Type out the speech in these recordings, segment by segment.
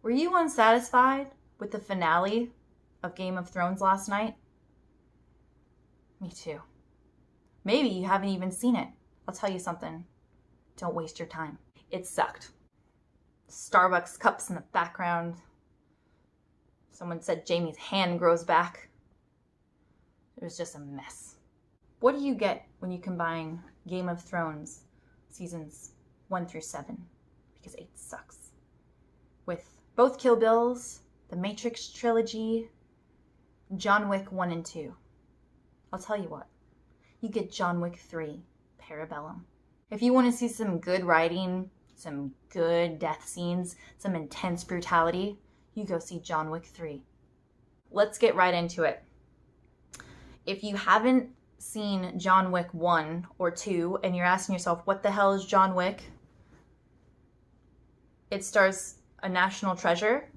Were you unsatisfied with the finale of Game of Thrones last night? Me too. Maybe you haven't even seen it. I'll tell you something. Don't waste your time. It sucked. Starbucks cups in the background. Someone said Jamie's hand grows back. It was just a mess. What do you get when you combine Game of Thrones seasons 1 through 7, because 8 sucks, with both Kill Bills, the Matrix trilogy, John Wick 1 and 2? I'll tell you what. You get John Wick 3, Parabellum. If you want to see some good writing, some good death scenes, some intense brutality, you go see John Wick 3. Let's get right into it. If you haven't seen John Wick 1 or 2 and you're asking yourself, what the hell is John Wick? It stars a national treasure,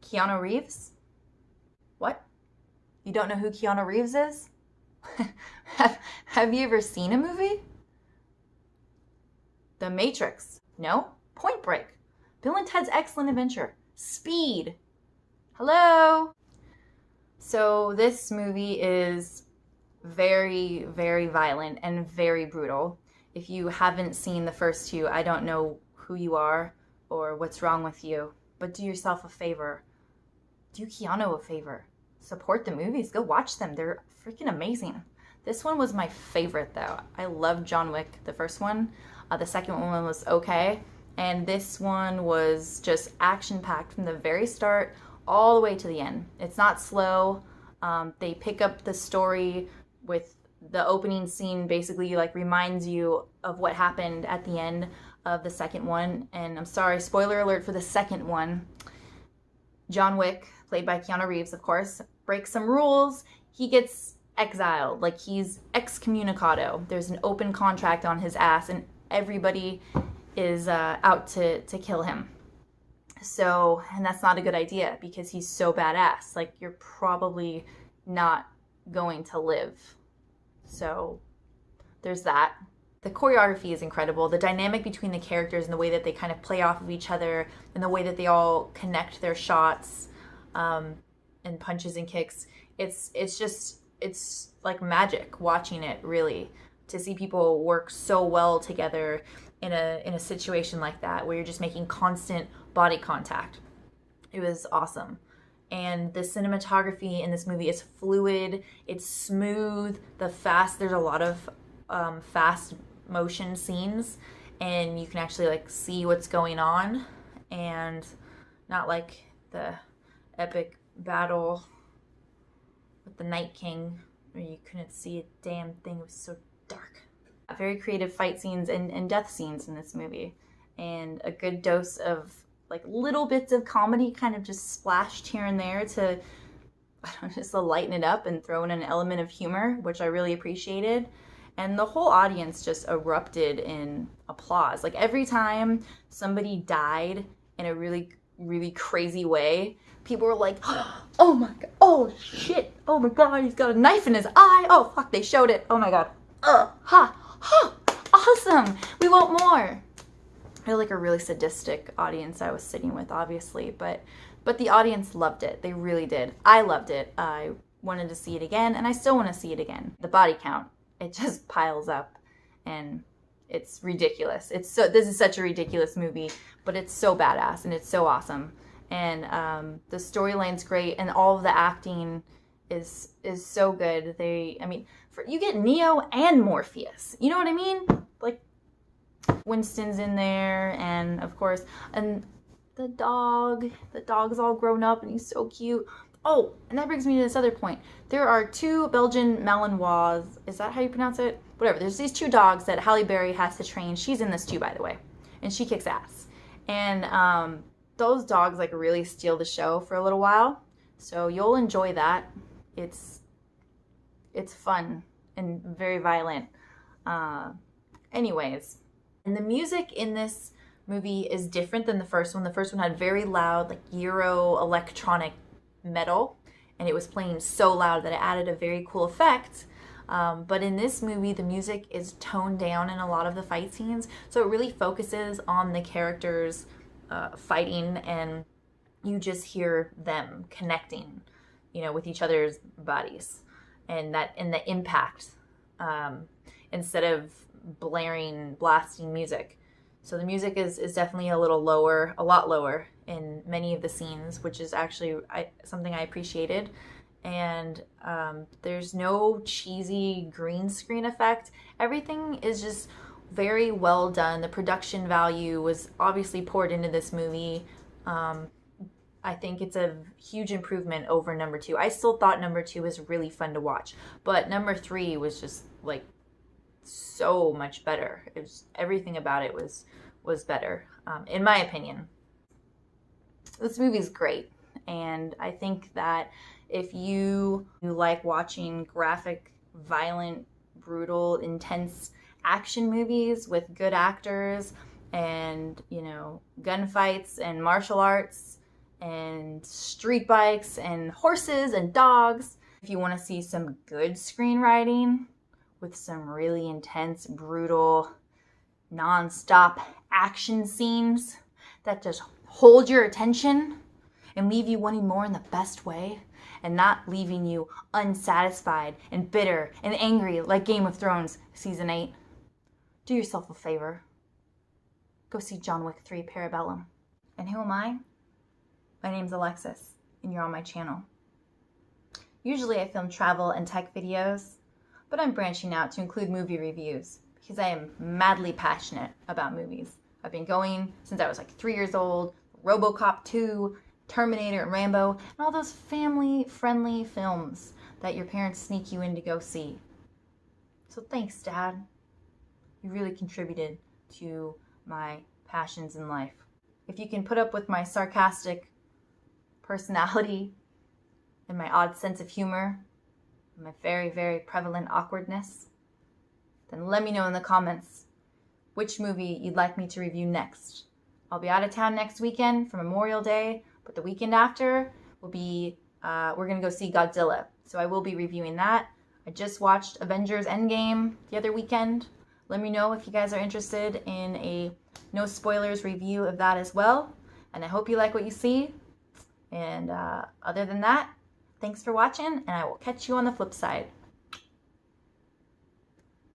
Keanu Reeves. What? You don't know who Keanu Reeves is? Have you ever seen a movie? The Matrix. No? Point Break. Bill and Ted's Excellent Adventure. Speed. Hello? So this movie is very, very violent and very brutal. If you haven't seen the first two, I don't know who you are or what's wrong with you, but do yourself a favor. Do Keanu a favor. Support the movies. Go watch them. They're freaking amazing. This one was my favorite, though. I loved John Wick, the first one. The second one was okay. And this one was just action-packed from the very start all the way to the end. It's not slow. They pick up the story with the opening scene, basically like reminds you of what happened at the end of the second one. And I'm sorry, spoiler alert for the second one. John Wick, played by Keanu Reeves, of course, breaks some rules. He gets exiled, like he's excommunicado. There's an open contract on his ass and everybody is out to kill him. So, and that's not a good idea because he's so badass. Like, you're probably not going to live. So, there's that. The choreography is incredible. The dynamic between the characters and the way that they kind of play off of each other and the way that they all connect their shots and punches and kicks. It's like magic watching it, really, to see people work so well together in a situation like that where you're just making constant body contact. It was awesome. And the cinematography in this movie is fluid, it's smooth, there's a lot of fast motion scenes and you can actually like see what's going on, and not like the epic battle with the Night King where you couldn't see a damn thing. It was so dark. Very creative fight scenes and death scenes in this movie, and a good dose of like little bits of comedy kind of just splashed here and there to, I don't know, just to lighten it up and throw in an element of humor, which I really appreciated. And the whole audience just erupted in applause. Like every time somebody died in a really, really crazy way, people were like, oh my god, oh shit, oh my god, he's got a knife in his eye, oh fuck, they showed it, oh my god, awesome, we want more. I had like a really sadistic audience I was sitting with, obviously, but the audience loved it. They really did. I loved it. I wanted to see it again, and I still want to see it again. The body count, it just piles up, and it's ridiculous. This is such a ridiculous movie, but it's so badass, and it's so awesome. And the storyline's great, and all of the acting is so good. You get Neo and Morpheus. You know what I mean? Like, Winston's in there, and of course, and the dog's all grown up, and he's so cute. Oh, and that brings me to this other point. There are 2 Belgian Malinois. Is that how you pronounce it? Whatever. There's these 2 dogs that Halle Berry has to train. She's in this too, by the way, and she kicks ass. And those dogs like really steal the show for a little while, so you'll enjoy that. It's fun and very violent. Anyways, and the music in this movie is different than the first one. The first one had very loud, like Euro electronic metal, and it was playing so loud that it added a very cool effect. But in this movie, the music is toned down in a lot of the fight scenes, so it really focuses on the characters fighting and You just hear them connecting, with each other's bodies, and the impact, instead of blasting music. So the music is definitely a lot lower in many of the scenes, which is actually something I appreciated. And there's no cheesy green screen effect. Everything is just very well done. The production value was obviously poured into this movie. I think it's a huge improvement over number 2. I still thought number 2 was really fun to watch, but number 3 was just like so much better. Everything about it was better, in my opinion. This movie is great, and I think that if you like watching graphic, violent, brutal, intense action movies with good actors and, gunfights and martial arts and street bikes and horses and dogs, if you want to see some good screenwriting with some really intense, brutal, non-stop action scenes that just hold your attention and leave you wanting more in the best way, and not leaving you unsatisfied and bitter and angry like Game of Thrones Season 8, do yourself a favor. Go see John Wick 3 Parabellum. And who am I? My name's Alexis, and you're on my channel. Usually I film travel and tech videos, but I'm branching out to include movie reviews because I am madly passionate about movies. I've been going since I was like 3 years old. RoboCop 2, Terminator, and Rambo, and all those family-friendly films that your parents sneak you in to go see. So thanks, Dad. You really contributed to my passions in life. If you can put up with my sarcastic personality and my odd sense of humor, and my very, very prevalent awkwardness, then let me know in the comments which movie you'd like me to review next. I'll be out of town next weekend for Memorial Day, but the weekend after will be, we're going to go see Godzilla. So I will be reviewing that. I just watched Avengers Endgame the other weekend. Let me know if you guys are interested in a no spoilers review of that as well. And I hope you like what you see. And other than that, thanks for watching, and I will catch you on the flip side.